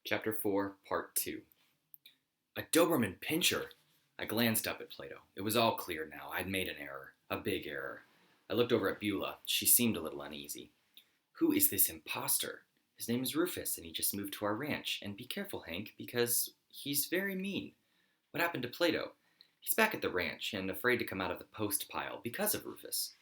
Chapter 4, Part 2. A Doberman Pinscher! I glanced up at Plato. It was all clear now. I'd made an error. A big error. I looked over at Beulah. She seemed a little uneasy. Who is this impostor? His name is Rufus, and he just moved to our ranch. And be careful, Hank, because he's very mean. What happened to Plato? He's back at the ranch, and afraid to come out of the post pile because of Rufus.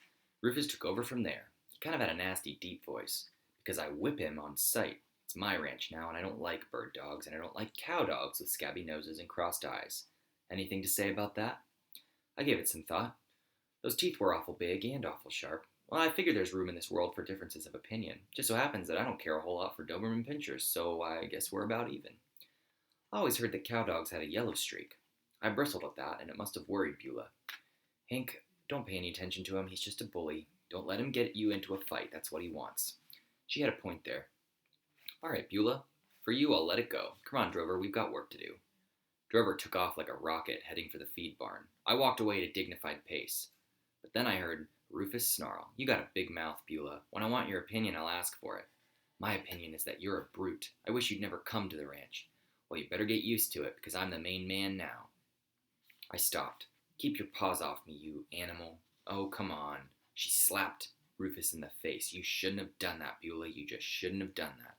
Rufus took over from there. He kind of had a nasty, deep voice. Because I whip him on sight. It's my ranch now, and I don't like bird dogs, and I don't like cow dogs with scabby noses and crossed eyes. Anything to say about that? I gave it some thought. Those teeth were awful big and awful sharp. Well, I figure there's room in this world for differences of opinion. Just so happens that I don't care a whole lot for Doberman Pinschers, so I guess we're about even. I always heard that cow dogs had a yellow streak. I bristled at that, and it must have worried Beulah. Hank, don't pay any attention to him. He's just a bully. Don't let him get you into a fight. That's what he wants. She had a point there. All right, Beulah. For you, I'll let it go. Come on, Drover, we've got work to do. Drover took off like a rocket, heading for the feed barn. I walked away at a dignified pace. But then I heard Rufus snarl. You got a big mouth, Beulah. When I want your opinion, I'll ask for it. My opinion is that you're a brute. I wish you'd never come to the ranch. Well, you better get used to it, because I'm the main man now. I stopped. Keep your paws off me, you animal. Oh, come on. She slapped Rufus in the face. You shouldn't have done that, Beulah. You just shouldn't have done that.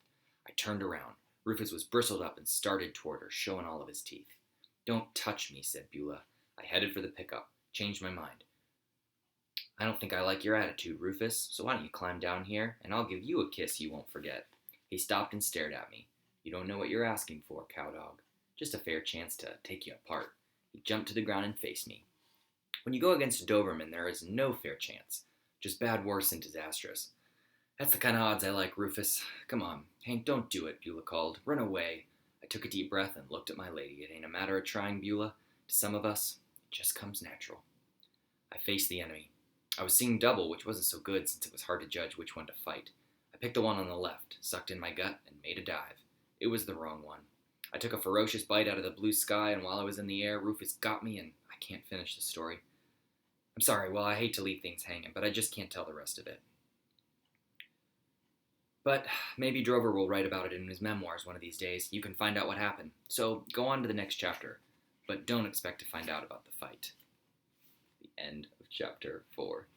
I turned around. Rufus was bristled up and started toward her, showing all of his teeth. Don't touch me, said Beulah. I headed for the pickup. Changed my mind. I don't think I like your attitude, Rufus, so why don't you climb down here, and I'll give you a kiss you won't forget. He stopped and stared at me. You don't know what you're asking for, Cowdog. Just a fair chance to take you apart. He jumped to the ground and faced me. When you go against a Doberman, there is no fair chance. Just bad, worse, and disastrous. That's the kind of odds I like, Rufus. Come on. Hank, don't do it, Beulah called. Run away. I took a deep breath and looked at my lady. It ain't a matter of trying, Beulah. To some of us, it just comes natural. I faced the enemy. I was seeing double, which wasn't so good since it was hard to judge which one to fight. I picked the one on the left, sucked in my gut, and made a dive. It was the wrong one. I took a ferocious bite out of the blue sky, and while I was in the air, Rufus got me, and I can't finish the story. I'm sorry, well, I hate to leave things hanging, but I just can't tell the rest of it. But maybe Drover will write about it in his memoirs one of these days. You can find out what happened. So go on to the next chapter, but don't expect to find out about the fight. The end of chapter 4.